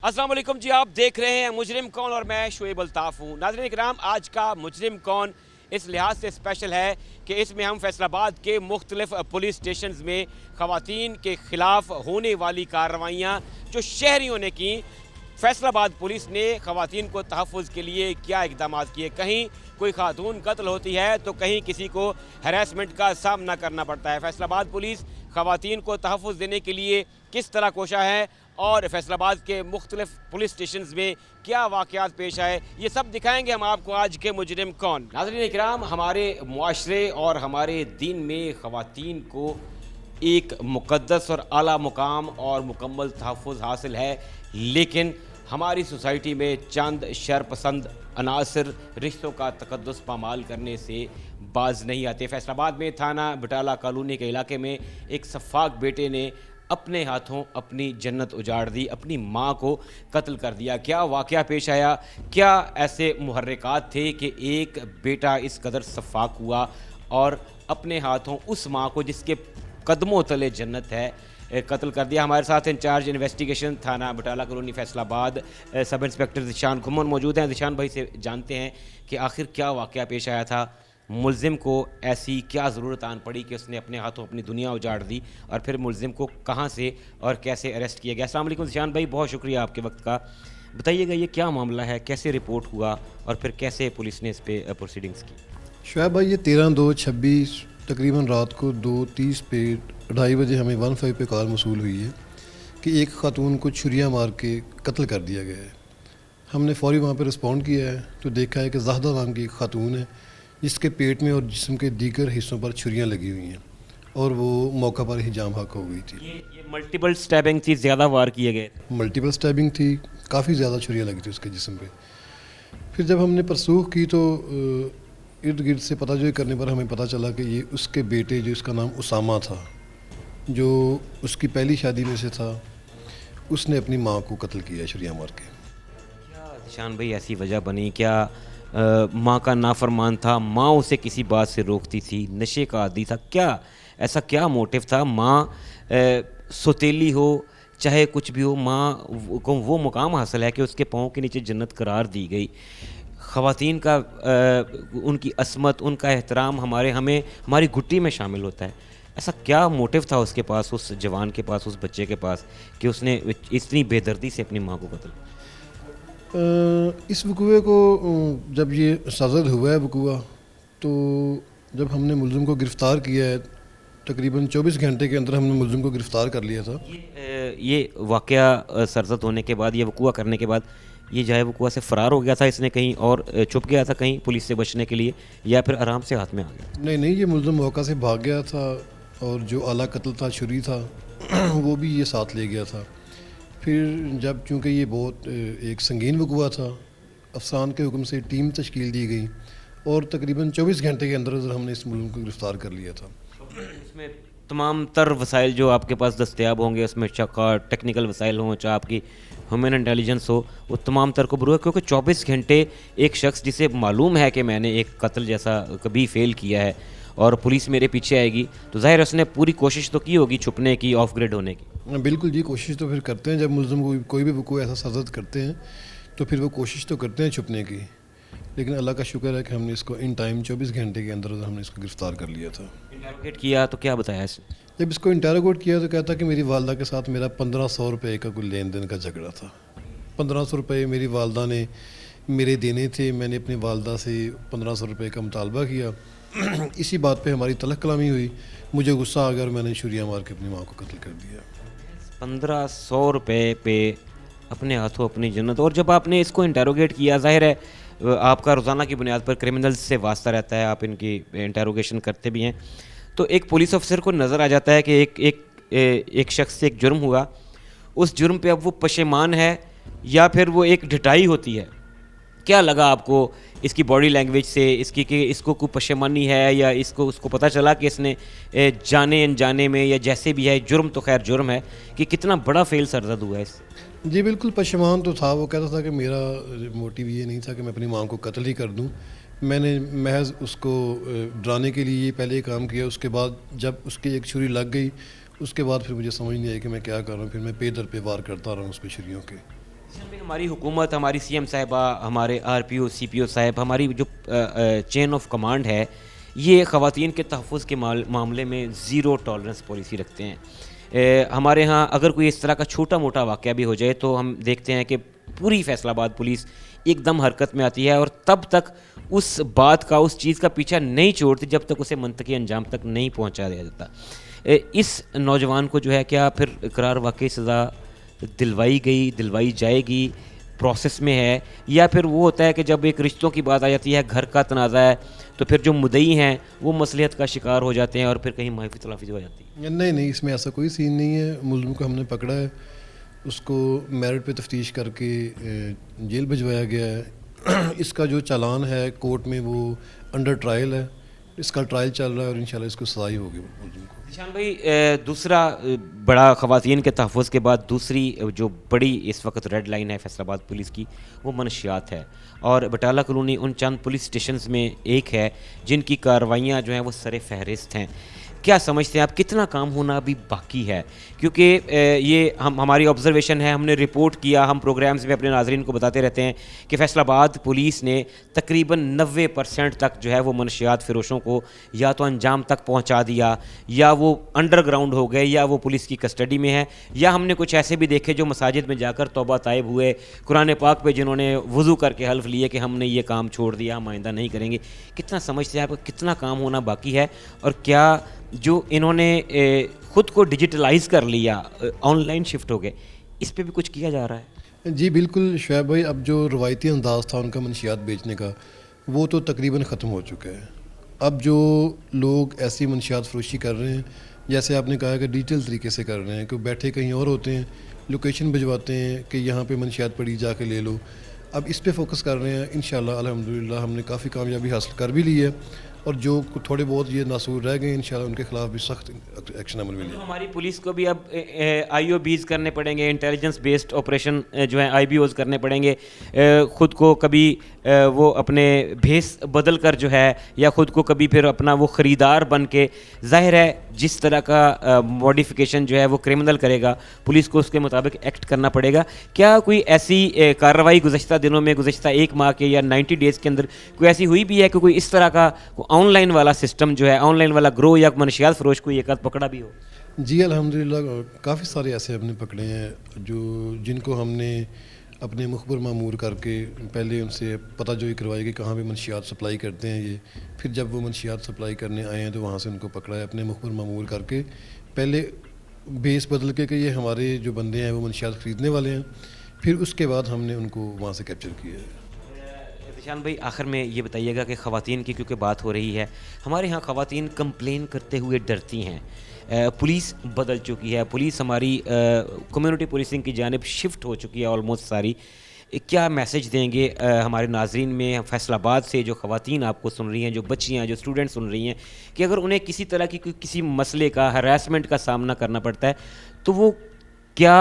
अस्सलाम वालेकुम जी, आप देख रहे हैं मुजरिम कौन और मैं शुएब अल्ताफ़ हूँ। नाज़रीन इकराम, आज का मुजरिम कौन इस लिहाज से स्पेशल है कि इसमें हम फैसलाबाद के मुख्तलिफ पुलिस स्टेशंस में ख़वातीन के ख़िलाफ़ होने वाली कार्रवाइयाँ जो शहरियों ने की, फैसलाबाद पुलिस ने ख़वातीन को तहफ़्फ़ुज़ के लिए क्या इक़दाम किए। कहीं कोई खातून कत्ल होती है तो कहीं किसी को हैरेसमेंट का सामना करना पड़ता है। फैसलाबाद पुलिस ख़वातीन को तहफ़्फ़ुज़ देने के लिए किस तरह कोशा है और फैसलाबाद के मुख्तलिफ पुलिस स्टेशंस में क्या वाक़यात पेश आए, ये सब दिखाएंगे हम आपको आज के मुजरिम कौन। नाज़रीन इकराम, हमारे मुआशरे और हमारे दीन में ख़वातीन को एक मुक़द्दस और आला मुकाम और मुकम्मल तहफ़्फ़ुज़ हासिल है, लेकिन हमारी सोसाइटी में चंद शरपसंद अनासर रिश्तों का तक़द्दुस पामाल करने से बाज नहीं आते। फैसलाबाद में थाना बटाला कॉलोनी के इलाके में एक सफ़ाक बेटे ने अपने हाथों अपनी जन्नत उजाड़ दी, अपनी माँ को कत्ल कर दिया। क्या वाक़या पेश आया, क्या ऐसे मुहर्रिकात थे कि एक बेटा इस कदर सफ़ाक हुआ और अपने हाथों उस माँ को जिसके कदमों तले जन्नत है कत्ल कर दिया। हमारे साथ इंचार्ज इन्वेस्टिगेशन थाना Batala colony Faisalabad sub inspector Zeeshan घुमन मौजूद हैं। ज़िशान भाई से जानते हैं कि आखिर क्या वाक़या पेश आया था, मुल्ज़िम को ऐसी क्या ज़रूरत आन पड़ी कि उसने अपने हाथों अपनी दुनिया उजाड़ दी, और फिर मुल्ज़िम को कहाँ से और कैसे अरेस्ट किया गया। अस्सलाम वालेकुम ज़िशान भाई, बहुत शुक्रिया आपके वक्त का। बताइएगा ये क्या मामला है, कैसे रिपोर्ट हुआ और फिर कैसे पुलिस ने इस पर प्रोसीडिंग्स की। शुएब भाई, ये 13/2/26 तकरीबन रात को 2:30 पे 2:30 बजे हमें 15 पे कॉल मसूल हुई है कि एक ख़ातून को छुरियाँ मार के कत्ल कर दिया गया है। हमने फ़ौरी वहाँ पे रिस्पॉन्ड किया है तो देखा है कि ज़ाहदा नाम की एक ख़ातून है जिसके पेट में और जिस्म के दीगर हिस्सों पर छुरियाँ लगी हुई हैं और वो मौका पर ही जाम हक हो गई थी। ये मल्टीपल स्टैबिंग थी, ज़्यादा वार किए गए? मल्टीपल स्टैबिंग थी, काफ़ी ज़्यादा छुरियाँ लगी थी उसके जिस्म पे। फिर जब हमने परसूख की तो इर्द गिर्द से पता जो करने पर हमें पता चला कि ये उसके बेटे, जो इसका नाम उसामा था, जो उसकी पहली शादी में से था, उसने अपनी माँ को कत्ल किया छुरियाँ मार के। क्या ज़िशान भाई ऐसी वजह बनी, क्या माँ का नाफरमान था, माँ उसे किसी बात से रोकती थी, नशे का आदी था, क्या ऐसा क्या मोटिव था? माँ सौतेली हो चाहे कुछ भी हो, माँ को वो मुकाम हासिल है कि उसके पाँव के नीचे जन्नत करार दी गई। ख़वातीन का उनकी असमत, उनका एहतराम हमारी घुट्टी में शामिल होता है। ऐसा क्या मोटिव था उसके पास, उस जवान के पास, उस बच्चे के पास, कि उसने इतनी बेदर्दी से अपनी माँ को कत्ल? इस वकूए को जब ये सज़द हुआ है वकूआ, तो जब हमने मुल्ज़िम को गिरफ़्तार किया है, तकरीबन 24 घंटे के अंदर हमने मुल्ज़िम को गिरफ़्तार कर लिया था। ये वाक़या सरज़द होने के बाद, ये वकूआ करने के बाद, ये जो है वकूआ से फ़रार हो गया था, इसने कहीं और छुप गया था कहीं पुलिस से बचने के लिए, या फिर आराम से हाथ में आ गया? नहीं, ये मुल्ज़िम मौका से भाग गया था और जो आला कत्ल था, छुरी था, वो भी ये साथ ले गया था। फिर जब चूँकि ये बहुत एक संगीन वकूआ था, अफसान के हुक्म से टीम तश्कील दी गई और तकरीबन 24 घंटे के अंदर हमने इस मुल्ज़िम को गिरफ़्तार कर लिया था। इसमें तमाम तर वसाइल जो आपके पास दस्तयाब होंगे, उसमें चाहे टेक्निकल वसाइल हों, चाहे आपकी ह्यूमन इंटेलिजेंस हो, वो तमाम तर को बरूर, क्योंकि 24 घंटे एक शख्स जिसे मालूम है कि मैंने एक कत्ल जैसा कभी फ़ेल किया है और पुलिस मेरे पीछे आएगी, तो ज़ाहिर उसने पूरी कोशिश तो की होगी छुपने की, ऑफ ग्रिड होने की। बिल्कुल जी, कोशिश तो फिर करते हैं। जब मुल्ज़िम कोई भी वकूआ ऐसा सज़द करते हैं तो फिर वो कोशिश तो करते हैं छुपने की, लेकिन अल्लाह का शुक्र है कि हमने इसको इन टाइम 24 घंटे के अंदर हमने इसको गिरफ़्तार कर लिया था। इंटरोगेट किया तो क्या बताया इसने? जब इसको इंटरोगेट किया तो कहता कि मेरी वालदा के साथ मेरा 1500 रुपये का कोई लेन देन का झगड़ा था। 1500 रुपये मेरी वालदा ने मेरे देने थे, मैंने अपनी वालदा से 1500 रुपये का मुतालबा किया। इसी बात पे हमारी तलख कलामी हुई, मुझे गुस्सा आ गया और मैंने छुरियाँ मार के अपनी माँ को कत्ल कर दिया। 1500 रुपये पे अपने हाथों अपनी जन्नत। और जब आपने इसको इंटरोगेट किया, ज़ाहिर है आपका रोज़ाना की बुनियाद पर क्रिमिनल्स से वास्ता रहता है, आप इनकी इंटरोगेशन करते भी हैं, तो एक पुलिस अफसर को नज़र आ जाता है कि एक शख्स से एक जुर्म हुआ, उस जुर्म पे अब वो पशेमान है या फिर वो एक ढिठाई होती है। क्या लगा आपको इसकी बॉडी लैंग्वेज से, इसकी कि इसको कोई पशेमानी है या उसको पता चला कि इसने जाने अनजाने में या जैसे भी है, जुर्म तो खैर जुर्म है, कि कितना बड़ा फेल सरजद हुआ है इस? जी बिल्कुल, पशेमान तो था। वो कहता था कि मेरा मोटिव ये नहीं था कि मैं अपनी माँ को कत्ल ही कर दूँ, मैंने महज उसको डराने के लिए पहले काम किया। उसके बाद जब उसकी एक छुरी लग गई, उसके बाद फिर मुझे समझ नहीं आई कि मैं क्या कर रहा हूँ। फिर मैं पे दर पे वार करता रहा उस पर छुरियों के। हमारी हुकूमत, हमारी सीएम साहिबा, हमारे आरपीओ, सीपीओ साहब, हमारी जो चेन ऑफ कमांड है, ये ख़वातीन के तहफ़्फ़ुज़ के मामले में ज़ीरो टॉलरेंस पॉलिसी रखते हैं। हमारे यहाँ अगर कोई इस तरह का छोटा मोटा वाक़या भी हो जाए तो हम देखते हैं कि पूरी फैसलाबाद पुलिस एकदम हरकत में आती है और तब तक उस बात का, उस चीज़ का पीछा नहीं छोड़ती जब तक उसे मंतकी अंजाम तक नहीं पहुँचा दिया जाता। इस नौजवान को जो है क्या फिर इकरार वाक़ई सज़ा दिलवाई जाएगी, प्रोसेस में है, या फिर वो होता है कि जब एक रिश्तों की बात आ जाती है, घर का तनाज़ा है, तो फिर जो मुद्दई हैं वो मसलियत का शिकार हो जाते हैं और फिर कहीं माफ़ी तलाफ़ी हो जाती है? नहीं, इसमें ऐसा कोई सीन नहीं है। मुल्ज़िम को हमने पकड़ा है, उसको मेरिट पे तफ्तीश करके जेल भिजवाया गया है। इसका जो चालान है कोर्ट में वो अंडर ट्रायल है, इसका ट्रायल चल रहा है और इंशाल्लाह इसको सज़ा ही होगी मुल्ज़िम को। निशान भाई, दूसरा बड़ा ख़वातीन के तहफ़्फ़ुज़ के बाद दूसरी जो बड़ी इस वक्त रेड लाइन है फैसलाबाद पुलिस की, वो मनशियात है, और बटाला कॉलोनी उन चंद पुलिस स्टेशंस में एक है जिनकी कार्रवाइयाँ जो हैं वो सरे फहरिस्त हैं। क्या समझते हैं आप, कितना काम होना अभी बाकी है? क्योंकि ये हमारी ऑब्जर्वेशन है, हमने रिपोर्ट किया, हम प्रोग्राम्स में अपने नाज़रीन को बताते रहते हैं कि फैसलाबाद पुलिस ने तकरीबन 90% तक जो है वो मनशियात फ़रोशों को या तो अंजाम तक पहुंचा दिया, या वो अंडरग्राउंड हो गए, या वो पुलिस की कस्टडी में है, या हमने कुछ ऐसे भी देखे जो मसाजिद में जाकर तौबा ताइब हुए, कुरान पाक पे जिन्होंने वज़ू करके हल्फ लिए कि हमने ये काम छोड़ दिया, हम आइंदा नहीं करेंगे। कितना समझते हैं आप, कितना काम होना बाकी है, और क्या जो इन्होंने ख़ुद को डिजिटलाइज़ कर लिया, ऑनलाइन शिफ्ट हो गए, इस पे भी कुछ किया जा रहा है? जी बिल्कुल शुएब भाई, अब जो रवायती अंदाज़ था उनका मनशियात बेचने का, वो तो तकरीबन ख़त्म हो चुका है। अब जो लोग ऐसी मनशियात फ़रोशी कर रहे हैं, जैसे आपने कहा कि डिजिटल तरीके से कर रहे हैं, कि बैठे कहीं और होते हैं, लोकेशन भिजवाते हैं कि यहाँ पे मनशियात पड़ी, जाके ले लो। अब इस पे फोकस कर रहे हैं। इंशाल्लाह अल्हम्दुलिल्लाह हमने काफ़ी कामयाबी हासिल कर भी ली है, और जो थोड़े बहुत ये नासूर रह गए इंशाल्लाह उनके खिलाफ भी सख्त एक्शन अमल में लिया। हमारी पुलिस को भी अब IOBs करने पड़ेंगे, इंटेलिजेंस बेस्ड ऑपरेशन जो है IBOs करने पड़ेंगे। ख़ुद को कभी वो अपने भेस बदल कर जो है, या ख़ुद को कभी फिर अपना वो ख़रीदार बन के, ज़ाहिर है जिस तरह का मॉडिफिकेशन जो है वो क्रिमिनल करेगा, पुलिस को उसके मुताबिक एक्ट करना पड़ेगा। क्या कोई ऐसी कार्रवाई गुज़श्ता दिनों में, गुज़श्ता 1 माह के या 90 डेज़ के अंदर कोई ऐसी हुई भी है कि कोई इस तरह का ऑनलाइन वाला सिस्टम जो है, ऑनलाइन वाला ग्रो या मनशियात फ़रोश को एक आध पकड़ा भी हो? जी अल्हम्दुलिल्लाह काफ़ी सारे ऐसे हमने पकड़े हैं जिनको हमने अपने मुखबर मामूर करके पहले उनसे पता जोई करवाई कि कहाँ पे मनशियात सप्लाई करते हैं ये। फिर जब वो मनशियात सप्लाई करने आए हैं तो वहाँ से उनको पकड़ा है, अपने मुखबर मामूर करके, पहले बेस बदल के कि ये हमारे जो बंदे हैं वो मनशियात ख़रीदने वाले हैं, फिर उसके बाद हमने उनको वहाँ से कैप्चर किया है। निशान भाई, आखिर में ये बताइएगा कि ख़वातीन की क्योंकि बात हो रही है, हमारे यहाँ ख़वातीन कंप्लेन करते हुए डरती हैं। पुलिस बदल चुकी है, पुलिस हमारी कम्युनिटी पुलिसिंग की जानिब शिफ्ट हो चुकी है ऑलमोस्ट सारी। क्या मैसेज देंगे हमारे नाजरीन में, फैसलाबाद से जो ख़वातीन आपको सुन रही हैं, जो बच्चियाँ, जो स्टूडेंट सुन रही हैं, कि अगर उन्हें किसी तरह की किसी मसले का, हरासमेंट का सामना करना पड़ता है, तो वो क्या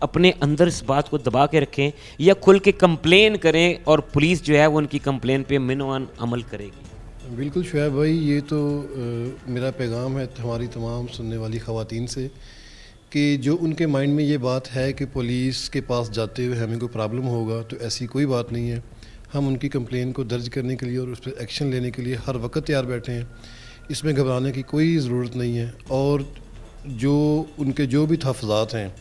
अपने अंदर इस बात को दबा के रखें या खुल के कंप्लेन करें और पुलिस जो है वो उनकी कंप्लेन पे मिनवान अमल करेगी? बिल्कुल शुएब भाई, ये तो मेरा पैगाम है हमारी तमाम सुनने वाली ख़वातीन से, कि जो उनके माइंड में ये बात है कि पुलिस के पास जाते हुए हमें कोई प्रॉब्लम होगा, तो ऐसी कोई बात नहीं है। हम उनकी कंप्लेन को दर्ज करने के लिए और उस पर एक्शन लेने के लिए हर वक्त तैयार बैठे हैं, इसमें घबराने की कोई ज़रूरत नहीं है। और जो उनके जो भी तहफ़्फ़ुज़ात हैं,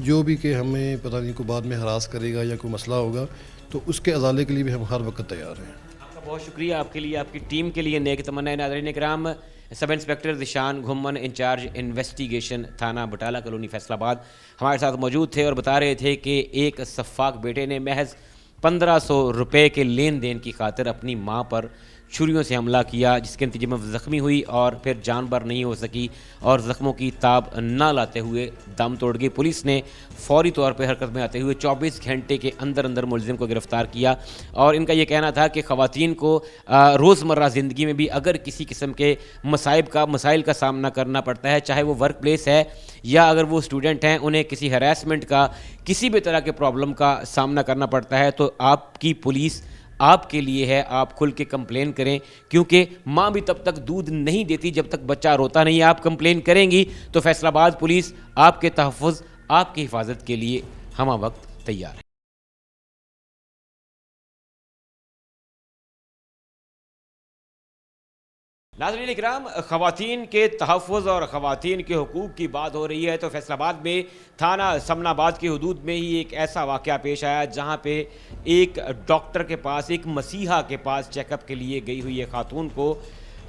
जो भी कि हमें पता नहीं को बाद में हरास करेगा या कोई मसला होगा, तो उसके अजाले के लिए भी हम हर वक्त तैयार हैं। आपका बहुत शुक्रिया, आपके लिए, आपकी टीम के लिए नेक तमन्नाएं। नाज़रीन इकराम, sub inspector Zeeshan Ghumman, incharge investigation थाना बटाला कॉलोनी फैसलाबाद, हमारे साथ मौजूद थे और बता रहे थे कि एक सफ़ाक बेटे ने महज 1500 रुपये के लेन देन की खातिर अपनी माँ पर छुरियों से हमला किया, जिसके नतीजे में ज़ख्मी हुई और फिर जान बर नहीं हो सकी और ज़ख्मों की ताब ना लाते हुए दम तोड़ गई। पुलिस ने फौरी तौर पर हरकत में आते हुए 24 घंटे के अंदर अंदर मुलज़िम को गिरफ़्तार किया। और इनका ये कहना था कि ख़वातीन को रोज़मर्रा ज़िंदगी में भी अगर किसी किस्म के मसाइल का सामना करना पड़ता है, चाहे वो वर्क प्लेस है या अगर वो स्टूडेंट हैं, उन्हें किसी हरासमेंट का, किसी भी तरह के प्रॉब्लम का सामना करना पड़ता है, तो आपकी पुलिस आपके लिए है। आप खुल के कंप्लेन करें, क्योंकि माँ भी तब तक दूध नहीं देती जब तक बच्चा रोता नहीं है। आप कंप्लेन करेंगी तो फैसलाबाद पुलिस आपके तहफ़्फ़ुज़, आपकी हिफाजत के लिए हम वक्त तैयार है। नाज़रीन इकराम, ख़वातीन के तहफ़्फ़ुज़ और ख़वातीन के हुकूक़ की बात हो रही है तो फैसलाबाद में थाना समनाबाद की हदूद में ही एक ऐसा वाक़या पेश आया जहाँ पे एक डॉक्टर के पास, एक मसीहा के पास चेकअप के लिए गई हुई एक खातून को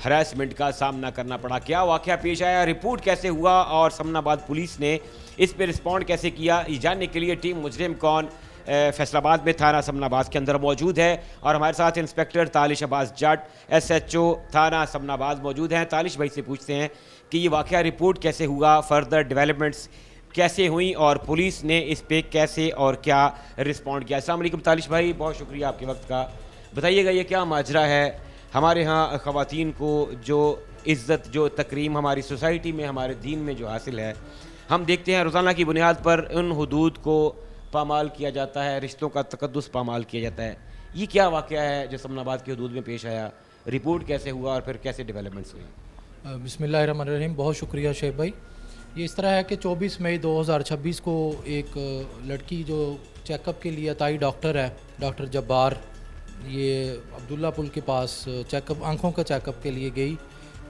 हरासमेंट का सामना करना पड़ा। क्या वाक़या पेश आया, रिपोर्ट कैसे हुआ और समनाबाद पुलिस ने इस पर रिस्पॉन्ड कैसे किया, ये जानने के लिए टीम मुजरिम कौन फैसलाबाद में थाना समनाबाद के अंदर मौजूद है और हमारे साथ इंस्पेक्टर तालिश अब्बास जाट SHO थाना समनाबाद मौजूद हैं। तालिश भाई से पूछते हैं कि ये वाक़या रिपोर्ट कैसे हुआ, फर्दर डेवलपमेंट्स कैसे हुई और पुलिस ने इस पे कैसे और क्या रिस्पॉन्ड किया। अस्सलाम वालेकुम तालिश भाई, बहुत शुक्रिया आपके वक्त का। बताइएगा ये क्या माजरा है, हमारे यहाँ ख़वातीन को जो इज़्ज़त, जो तकरीम हमारी सोसाइटी में, हमारे दीन में जो हासिल है, हम देखते हैं रोज़ाना की बुनियाद पर उन हदूद को पामाल किया जाता है, रिश्तों का तकद्दुस पामाल किया जाता है। ये क्या वाक़या है जो समनाबाद की हदूद में पेश आया, रिपोर्ट कैसे हुआ और फिर कैसे डेवलपमेंट्स हुई? बिस्मिल्लाहिर्रहमानिर्रहीम। बहुत शुक्रिया शेख भाई। ये इस तरह है कि 24 मई 2026 को एक लड़की जो चेकअप के लिए अताई डॉक्टर है, डॉक्टर जब्बार, ये अब्दुल्ला पुल के पास चेकअप, आँखों का चेकअप के लिए गई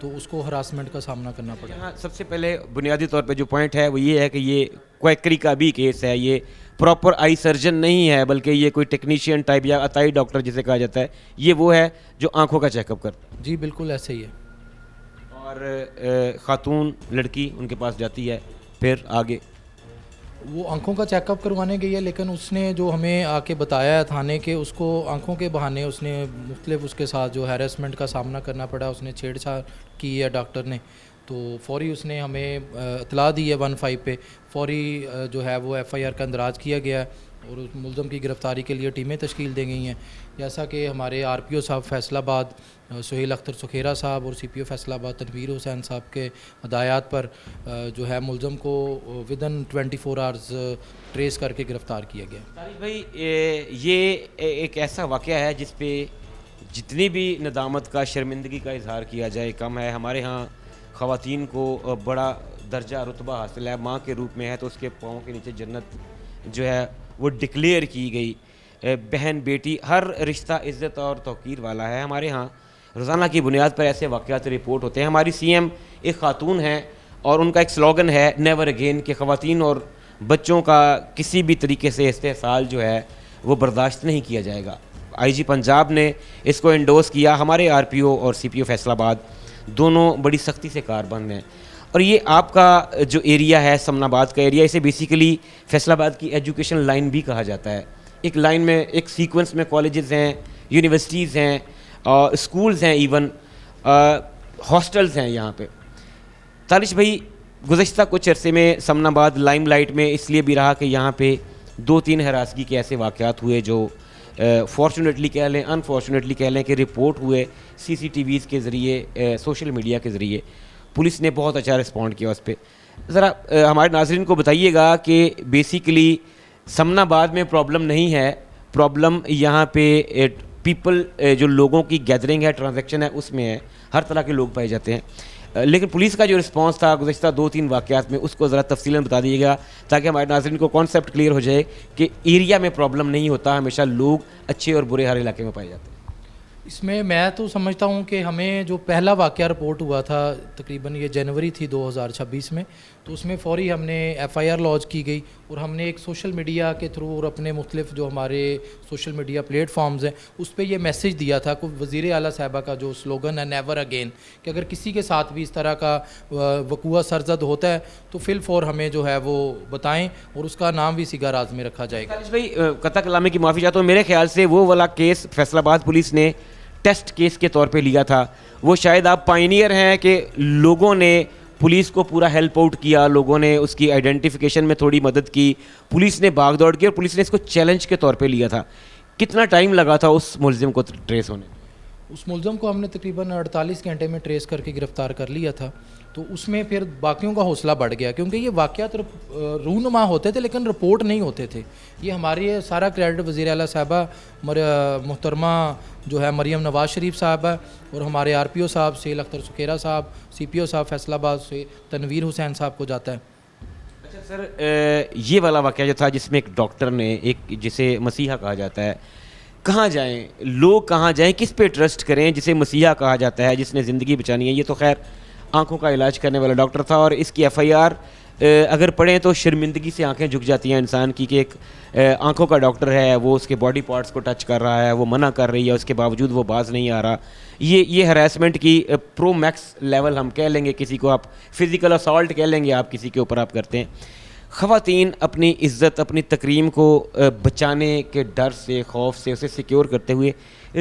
तो उसको हरासमेंट का सामना करना पड़ा। यहाँ सबसे पहले बुनियादी तौर पे जो पॉइंट है वो ये है कि ये क्वैकरी का भी केस है, ये प्रॉपर आई सर्जन नहीं है बल्कि ये कोई टेक्नीशियन टाइप या अताई डॉक्टर जिसे कहा जाता है, ये वो है जो आंखों का चेकअप करता है। जी बिल्कुल ऐसे ही है। और खातून लड़की उनके पास जाती है, फिर आगे वो आंखों का चेकअप करवाने गई है, लेकिन उसने जो हमें आके बताया है थाने के, उसको आंखों के बहाने उसने मुख्तलिफ उसके साथ जो हैरेसमेंट का सामना करना पड़ा, उसने छेड़छाड़ की है डॉक्टर ने। तो फौरी उसने हमें इतला दी है 15 पे, फौरी जो है वो FIR का अंदराज किया गया है और उस मुलज़म की गिरफ़्तारी के लिए टीमें तश्कील दी गई हैं। जैसा कि हमारे RPO साहब फैसलाबाद सुहेल अख्तर सुखेरा साहब और CPO फैसलाबाद तनवीर हुसैन साहब के हदायत पर जो है मुलज़म को विदन 24 आवर्स ट्रेस करके गिरफ़्तार किया गया। तारिक भाई, ये एक ऐसा वाक़या है जिस पे जितनी भी नदामत का, शर्मिंदगी का इजहार किया जाए कम है। हमारे यहाँ ख़वातीन को बड़ा दर्जा रुतबा हासिल है, माँ के रूप में है तो उसके पाँव के नीचे जन्नत जो है वो डिक्लेयर की गई। बहन बेटी हर रिश्ता इज़्ज़त और तौक़ीर वाला है। हमारे यहाँ रोज़ाना की बुनियाद पर ऐसे वाक़यात रिपोर्ट होते हैं। हमारी CM एक ख़ातून हैं और उनका एक स्लोगन है नेवर अगेन, कि ख़वातीन और बच्चों का किसी भी तरीके से इस्तेहसाल जो है वो बर्दाश्त नहीं किया जाएगा। IG पंजाब ने इसको एंडोर्स किया। हमारे RPO और CPO फैसलाबाद दोनों बड़ी सख्ती से कारबंद हैं। और ये आपका जो एरिया है, समनाबाद का एरिया, इसे बेसिकली फैसलाबाद की एजुकेशन लाइन भी कहा जाता है। एक लाइन में, एक सीक्वेंस में कॉलेजेस हैं, यूनिवर्सिटीज़ हैं, स्कूल्स हैं, इवन हॉस्टल्स हैं यहाँ पे। तालिश भाई, गुज़श्ता कुछ अरसे में समनाबाद लाइमलाइट में इसलिए भी रहा कि यहाँ पे 2-3 हरासगी के ऐसे वाक़यात हुए जो फॉर्चुनेटली कह लें, अनफॉर्चुनेटली कह लें कि रिपोर्ट हुए CCTVs के ज़रिए, सोशल मीडिया के ज़रिए। पुलिस ने बहुत अच्छा रिस्पॉन्ड किया उस पर। ज़रा हमारे नाज़रीन को बताइएगा कि बेसिकली समनाबाद में प्रॉब्लम नहीं है, प्रॉब्लम यहाँ पे पीपल, जो लोगों की गैदरिंग है, ट्रांजैक्शन है, उसमें है। हर तरह के लोग पाए जाते हैं। लेकिन पुलिस का जो रिस्पांस था गुज़श्ता 2-3 वाक़यात में, उसको ज़रा तफसीलन बता दीजिएगा ताकि हमारे नाज़रीन को कॉन्सेप्ट क्लियर हो जाए कि एरिया में प्रॉब्लम नहीं होता, हमेशा लोग अच्छे और बुरे हर इलाके में पाए जाते हैं। इसमें मैं तो समझता हूँ कि हमें जो पहला वाक़या रिपोर्ट हुआ था तकरीबन ये जनवरी थी 2026 में, तो उसमें फ़ौरी हमने FIR लॉन्च की गई और हमने एक सोशल मीडिया के थ्रू और अपने मुख्तलिफ जो हमारे सोशल मीडिया प्लेटफॉर्म्स हैं उस पर यह मैसेज दिया था कि वज़ीर आला साहिबा का जो स्लोगन है नेवर अगेन, कि अगर किसी के साथ भी इस तरह का वक़ूआ सरजद होता है तो फिल फॉर हमें जो है वो बताएं और उसका नाम भी सिगार आज़ में रखा जाएगा। भाई, कता कलामी की माफ़ी चाहता हूँ, मेरे ख्याल से वो वाला केस फैसलाबाद पुलिस ने टेस्ट केस के तौर पे लिया था। वो शायद आप पायनियर हैं कि लोगों ने पुलिस को पूरा हेल्प आउट किया, लोगों ने उसकी आइडेंटिफिकेशन में थोड़ी मदद की, पुलिस ने भाग दौड़ की और पुलिस ने इसको चैलेंज के तौर पे लिया था। कितना टाइम लगा था उस मुलजिम को ट्रेस होने? उस मुलज़म को हमने तकरीबन 48 घंटे में ट्रेस करके गिरफ़्तार कर लिया था। तो उसमें फिर बाकियों का हौसला बढ़ गया क्योंकि ये वाक़यात रूनुमा होते थे लेकिन रिपोर्ट नहीं होते थे। ये हमारी सारा क्रेडिट वज़ीर आला साहिबा मोहतरमा जो है मरियम नवाज़ शरीफ साहब है और हमारे RPO साहब सुहेल अख्तर सुखेरा साहब, CPO साहब फैसलाबाद से तनवीर हुसैन साहब को जाता है। अच्छा सर, ये वाला वाक़या जो था जिसमें एक डॉक्टर ने, एक जिसे मसीहा कहा जाता है, کہاں جائیں لوگ, کہاں جائیں, کس پہ ٹرسٹ کریں جسے مسیحا کہا جاتا ہے, جس نے زندگی بچانی ہے. یہ تو خیر آنکھوں کا علاج کرنے والا ڈاکٹر تھا, اور اس کی ایف آئی آر اگر پڑھیں تو شرمندگی سے آنکھیں جھک جاتی ہیں انسان کی, کہ ایک آنکھوں کا ڈاکٹر ہے, وہ اس کے باڈی پارٹس کو ٹچ کر رہا ہے, وہ منع کر رہی ہے, اس کے باوجود وہ باز نہیں آ رہا. یہ ہراسمنٹ کی پرو میکس لیول ہم کہہ لیں گے, کسی کو آپ فزیکل اسالٹ کہہ لیں گے, آپ کسی کے اوپر آپ کرتے ہیں. خواتین اپنی عزت, اپنی تکریم کو بچانے کے ڈر سے, خوف سے, اسے سیکیور کرتے ہوئے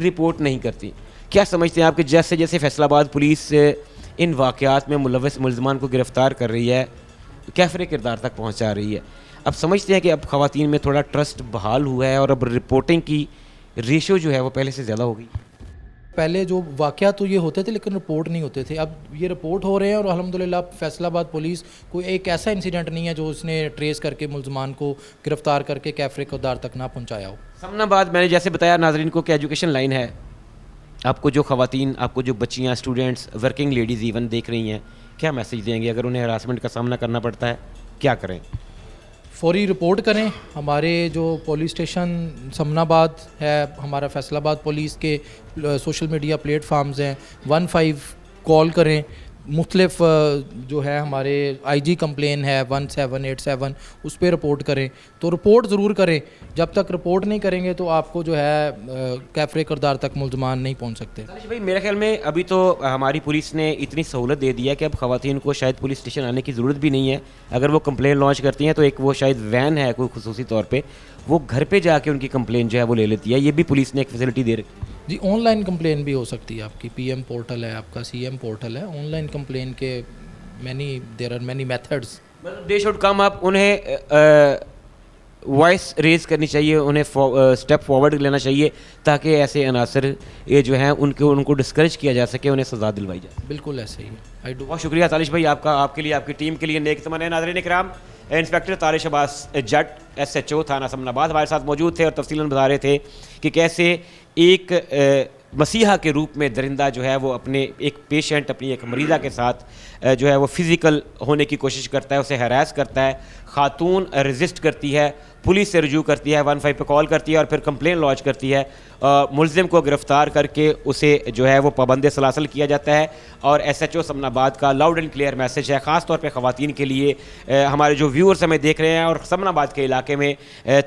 رپورٹ نہیں کرتی. کیا سمجھتے ہیں آپ کہ جیسے جیسے فیصل آباد پولیس ان واقعات میں ملوث ملزمان کو گرفتار کر رہی ہے, کیفر کردار تک پہنچا رہی ہے, اب سمجھتے ہیں کہ اب خواتین میں تھوڑا ٹرسٹ بحال ہوا ہے اور اب رپورٹنگ کی ریشو جو ہے وہ پہلے سے زیادہ ہو گئی؟ پہلے جو واقعات تو یہ ہوتے تھے لیکن رپورٹ نہیں ہوتے تھے, اب یہ رپورٹ ہو رہے ہیں, اور الحمدللہ فیصل آباد پولیس کوئی ایک ایسا انسیڈنٹ نہیں ہے جو اس نے ٹریس کر کے ملزمان کو گرفتار کر کے کیفر کردار تک نہ پہنچایا ہو. سمن آباد میں نے جیسے بتایا ناظرین کو کہ ایجوکیشن لائن ہے, آپ کو جو خواتین, آپ کو جو بچیاں, اسٹوڈنٹس, ورکنگ لیڈیز ایون دیکھ رہی ہیں, کیا میسیج دیں گے اگر انہیں ہراسمنٹ کا سامنا کرنا پڑتا ہے, کیا کریں؟ فوری رپورٹ کریں. ہمارے جو پولیس اسٹیشن سمن آباد ہے, ہمارا فیصل آباد پولیس کے سوشل میڈیا پلیٹ فارمز ہیں, 15 کال کریں. مختلف جو ہے ہمارے آئی جی کمپلین ہے 1787, اس پہ رپورٹ کریں. تو رپورٹ ضرور کریں, جب تک رپورٹ نہیں کریں گے تو آپ کو جو ہے کیفر کردار تک ملزمان نہیں پہنچ سکتے. بھائی میرے خیال میں ابھی تو ہماری پولیس نے اتنی سہولت دے دی ہے کہ اب خواتین کو شاید پولیس اسٹیشن آنے کی ضرورت بھی نہیں ہے. اگر وہ کمپلین لانچ کرتی ہیں تو ایک وہ شاید وین ہے کوئی خصوصی طور پہ, وہ گھر پہ جا کے ان کی کمپلین جو ہے وہ لے لیتی ہے. یہ بھی پولیس نے ایک فیسلٹی دے رکھی ہے. جی آن لائن کمپلین بھی ہو سکتی ہے, آپ کی پی ایم پورٹل ہے, آپ کا سی ایم پورٹل ہے, آن لائن کمپلین کے there are many methods. They should come up, انہیں وائس ریز کرنی چاہیے, انہیں اسٹیپ فارورڈ لینا چاہیے تاکہ ایسے عناصر یہ جو ہیں ان کو ڈسکریج کیا جا سکے, انہیں سزا دلوائی جائے. بالکل ایسے ہی ہے. بہت شکریہ تالش بھائی آپ کا, آپ کے لیے, آپ کی ٹیم کے لیے نیک تمنائیں. ناظرین اکرام, انسپیکٹر طارق عباس جٹ ایس ایچ او تھانہ سمن آباد ہمارے ساتھ موجود تھے اور تفصیلاً بتا رہے تھے کہ کیسے ایک مسیحا کے روپ میں درندہ جو ہے وہ اپنے ایک پیشنٹ, اپنی ایک مریضہ کے ساتھ جو ہے وہ فزیکل ہونے کی کوشش کرتا ہے, اسے ہراس کرتا ہے. خاتون ریزسٹ کرتی ہے, پولیس سے رجوع کرتی ہے, 15 پہ کال کرتی ہے اور پھر کمپلین لانچ کرتی ہے. ملزم کو گرفتار کر کے اسے جو ہے وہ پابند سلاسل کیا جاتا ہے. اور ایس ایچ او سمن آباد کا لاؤڈ اینڈ کلیئر میسج ہے, خاص طور پہ خواتین کے لیے. ہمارے جو ویورز ہمیں دیکھ رہے ہیں اور سمن آباد کے علاقے میں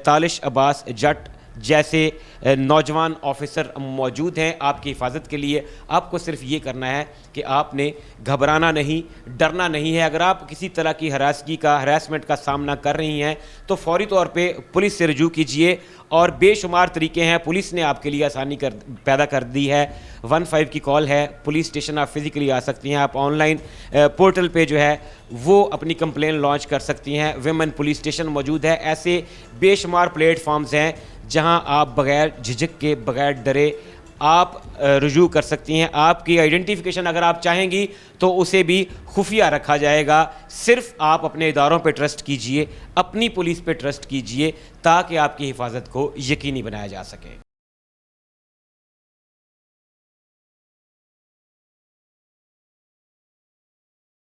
طارق عباس جٹ جیسے نوجوان آفیسر موجود ہیں آپ کی حفاظت کے لیے, آپ کو صرف یہ کرنا ہے کہ آپ نے گھبرانا نہیں, ڈرنا نہیں ہے. اگر آپ کسی طرح کی ہراسمنٹ کا سامنا کر رہی ہیں تو فوری طور پہ پولیس سے رجوع کیجیے, اور بے شمار طریقے ہیں, پولیس نے آپ کے لیے آسانی پیدا کر دی ہے. 15 کی کال ہے, پولیس اسٹیشن آپ فزیکلی آ سکتی ہیں, آپ آن لائن پورٹل پہ جو ہے وہ اپنی کمپلین لانچ کر سکتی ہیں. ویمن پولیس اسٹیشن موجود ہے. ایسے بے شمار پلیٹ فارمز ہیں جہاں آپ بغیر جھجک کے, بغیر ڈرے آپ رجوع کر سکتی ہیں. آپ کی آئیڈینٹیفیکیشن اگر آپ چاہیں گی تو اسے بھی خفیہ رکھا جائے گا. صرف آپ اپنے اداروں پہ ٹرسٹ کیجئے, اپنی پولیس پہ ٹرسٹ کیجئے تاکہ آپ کی حفاظت کو یقینی بنایا جا سکے.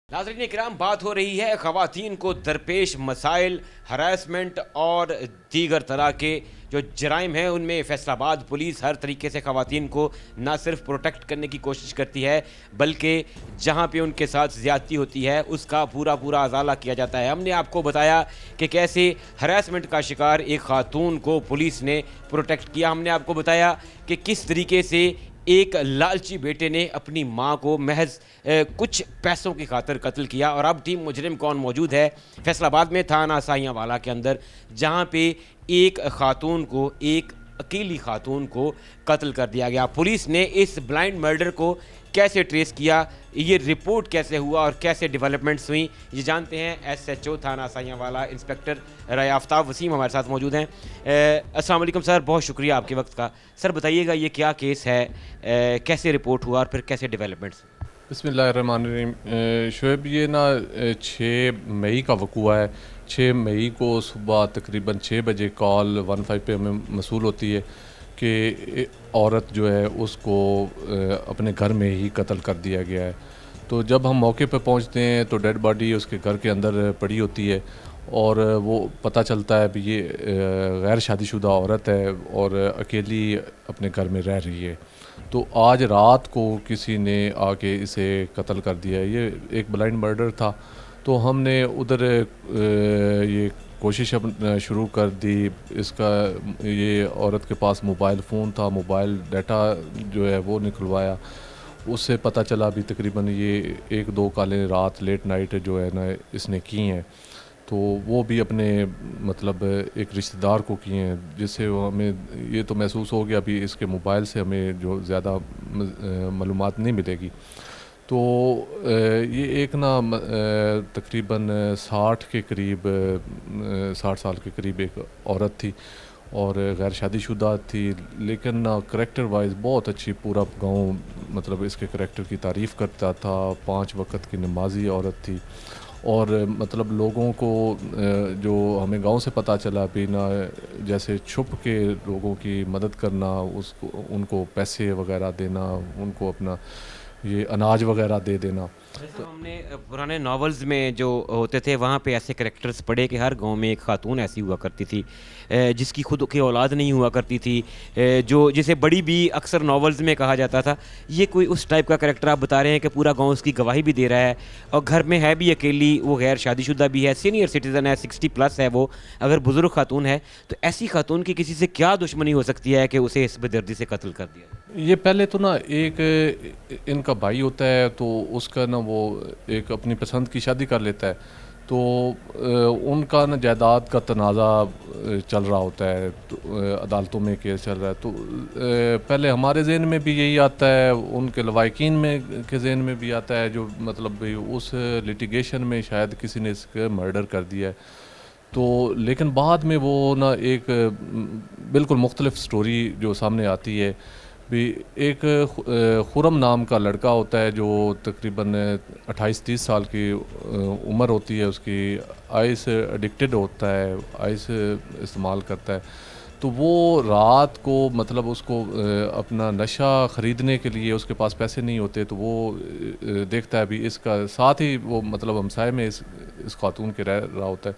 ناظرین اکرام, بات ہو رہی ہے خواتین کو درپیش مسائل, ہراسمنٹ اور دیگر طرح کے جو جرائم ہیں ان میں فیصل آباد پولیس ہر طریقے سے خواتین کو نہ صرف پروٹیکٹ کرنے کی کوشش کرتی ہے بلکہ جہاں پہ ان کے ساتھ زیادتی ہوتی ہے اس کا پورا ازالہ کیا جاتا ہے. ہم نے آپ کو بتایا کہ کیسے ہراسمنٹ کا شکار ایک خاتون کو پولیس نے پروٹیکٹ کیا. ہم نے آپ کو بتایا کہ کس طریقے سے ایک لالچی بیٹے نے اپنی ماں کو محض کچھ پیسوں کی خاطر قتل کیا. اور اب ٹیم مجرم کون موجود ہے فیصل آباد میں تھانہ سائیاں والا کے اندر, جہاں پہ ایک خاتون کو, ایک اکیلی خاتون کو قتل کر دیا گیا. پولیس نے اس بلائنڈ مرڈر کو کیسے ٹریس کیا, یہ رپورٹ کیسے ہوا اور کیسے ڈیولپمنٹس ہوئیں, یہ جانتے ہیں ایس ایچ او تھانہ سائیاں والا انسپیکٹر رائے آفتاب وسیم ہمارے ساتھ موجود ہیں. السلام علیکم سر, بہت شکریہ آپ کے وقت کا. سر بتائیے گا یہ کیا کیس ہے, کیسے رپورٹ ہوا اور پھر کیسے ڈیولپمنٹس؟ بسم اللہ الرحمن الرحیم. شعیب یہ 6 مئی کا وقوع ہے. 6 مئی کو صبح تقریباً 6 بجے کال 15 پہ ہمیں موصول ہوتی ہے کہ عورت جو ہے اس کو اپنے گھر میں ہی قتل کر دیا گیا ہے. تو جب ہم موقع پہ پہنچتے ہیں تو ڈیڈ باڈی اس کے گھر کے اندر پڑی ہوتی ہے اور وہ پتہ چلتا ہے بھی یہ غیر شادی شدہ عورت ہے اور اکیلی اپنے گھر میں رہ رہی ہے. تو آج رات کو کسی نے آ کے اسے قتل کر دیا ہے. یہ ایک بلائنڈ مرڈر تھا. تو ہم نے ادھر یہ کوشش شروع کر دی. اس کا یہ عورت کے پاس موبائل فون تھا, موبائل ڈیٹا جو ہے وہ نکلوایا. اس سے پتہ چلا بھی تقریباً یہ 1-2 کالیں رات لیٹ نائٹ جو ہے نا اس نے کی ہیں. تو وہ بھی اپنے مطلب ایک رشتہ دار کو کیے ہیں, جس سے ہمیں یہ تو محسوس ہو گیا بھی اس کے موبائل سے ہمیں جو زیادہ معلومات نہیں ملے گی. تو یہ ایک نا تقریباً 60 کے قریب 60 سال کے قریب ایک عورت تھی اور غیر شادی شدہ تھی, لیکن کریکٹر وائز بہت اچھی. پورا گاؤں مطلب اس کے کریکٹر کی تعریف کرتا تھا. 5 وقت کی نمازی عورت تھی اور مطلب لوگوں کو جو ہمیں گاؤں سے پتہ چلا بھی نا جیسے چھپ کے لوگوں کی مدد کرنا, ان کو پیسے وغیرہ دینا, ان کو اپنا یہ اناج وغیرہ دے دینا. جیسے ہم نے پرانے ناولز میں جو ہوتے تھے وہاں پہ ایسے کریکٹرز پڑھے کہ ہر گاؤں میں ایک خاتون ایسی ہوا کرتی تھی جس کی خود کی اولاد نہیں ہوا کرتی تھی, جو جسے بڑی بھی اکثر ناولز میں کہا جاتا تھا. یہ کوئی اس ٹائپ کا کریکٹر آپ بتا رہے ہیں کہ پورا گاؤں اس کی گواہی بھی دے رہا ہے اور گھر میں ہے بھی اکیلی, وہ غیر شادی شدہ بھی ہے, سینئر سٹیزن ہے, 60+ ہے وہ, اگر بزرگ خاتون ہے تو ایسی خاتون کی کسی سے کیا دشمنی ہو سکتی ہے کہ اسے اس بے دردی سے قتل کر دیا؟ یہ پہلے تو نا ایک ان کا بھائی ہوتا ہے تو اس کا نا وہ ایک اپنی پسند کی شادی کر لیتا ہے. تو ان کا نا جائیداد کا تنازع چل رہا ہوتا ہے, عدالتوں میں کیس چل رہا ہے. تو پہلے ہمارے ذہن میں بھی یہی آتا ہے, ان کے لوائقین میں کے ذہن میں بھی آتا ہے, جو مطلب بھی اس لیٹیگیشن میں شاید کسی نے اس کا مرڈر کر دیا ہے. تو لیکن بعد میں وہ نا ایک بالکل مختلف سٹوری جو سامنے آتی ہے بھی. ایک خرم نام کا لڑکا ہوتا ہے جو تقریباً 28-30 سال کی عمر ہوتی ہے اس کی. آئس ایڈکٹڈ ہوتا ہے, آئس استعمال کرتا ہے. تو وہ رات کو مطلب اس کو اپنا نشہ خریدنے کے لیے اس کے پاس پیسے نہیں ہوتے, تو وہ دیکھتا ہے بھی اس کا ساتھ ہی وہ مطلب ہمسائے میں اس خاتون کے رہ رہا ہوتا ہے.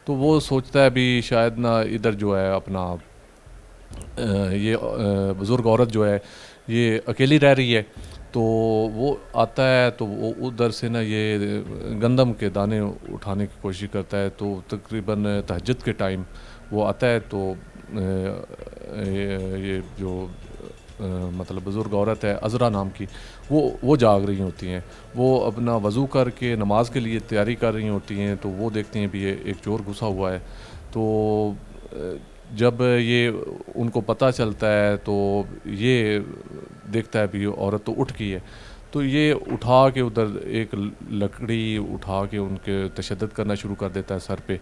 تو وہ سوچتا ہے بھی شاید نا ادھر جو ہے اپنا یہ بزرگ عورت جو ہے یہ اکیلی رہ رہی ہے. تو وہ آتا ہے تو وہ ادھر سے نا یہ گندم کے دانے اٹھانے کی کوشش کرتا ہے. تو تقریباً تہجد کے ٹائم وہ آتا ہے تو یہ جو مطلب بزرگ عورت ہے عذرا نام کی, وہ جاگ رہی ہوتی ہیں. وہ اپنا وضو کر کے نماز کے لیے تیاری کر رہی ہوتی ہیں. تو وہ دیکھتی ہیں بھی یہ ایک چور گھسا ہوا ہے. تو جب یہ ان کو پتہ چلتا ہے تو یہ دیکھتا ہے بھی عورت تو اٹھ گئی ہے. تو یہ اٹھا کے ادھر ایک لکڑی اٹھا کے ان کے تشدد کرنا شروع کر دیتا ہے سر پہ.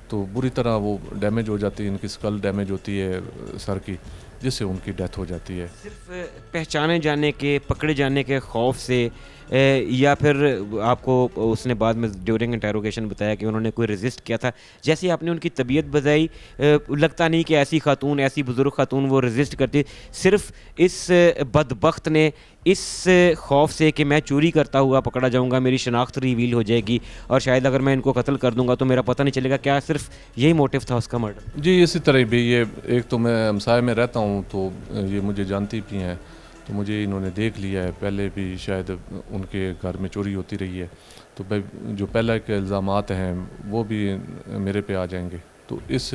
تو بری طرح وہ ڈیمیج ہو جاتی ہے, ان کی سکل ڈیمیج ہوتی ہے سر کی, جس سے ان کی ڈیتھ ہو جاتی ہے. صرف پہچانے جانے کے, پکڑے جانے کے خوف سے, یا پھر آپ کو اس نے بعد میں ڈیورنگ انٹیروگیشن بتایا کہ انہوں نے کوئی ریزسٹ کیا تھا, جیسے آپ نے ان کی طبیعت بتائی لگتا نہیں کہ ایسی خاتون, ایسی بزرگ خاتون وہ ریزسٹ کرتی. صرف اس بدبخت نے اس خوف سے کہ میں چوری کرتا ہوا پکڑا جاؤں گا, میری شناخت ریویل ہو جائے گی اور شاید اگر میں ان کو قتل کر دوں گا تو میرا پتہ نہیں چلے گا, کیا صرف یہی موٹیو تھا اس کا مرڈر؟ جی اسی طرح بھی. یہ ایک تو میں ہمسائے میں رہتا ہوں تو یہ مجھے جانتی بھی ہیں, تو مجھے انہوں نے دیکھ لیا ہے. پہلے بھی شاید ان کے گھر میں چوری ہوتی رہی ہے, تو جو پہلے کے الزامات ہیں وہ بھی میرے پہ آ جائیں گے. تو اس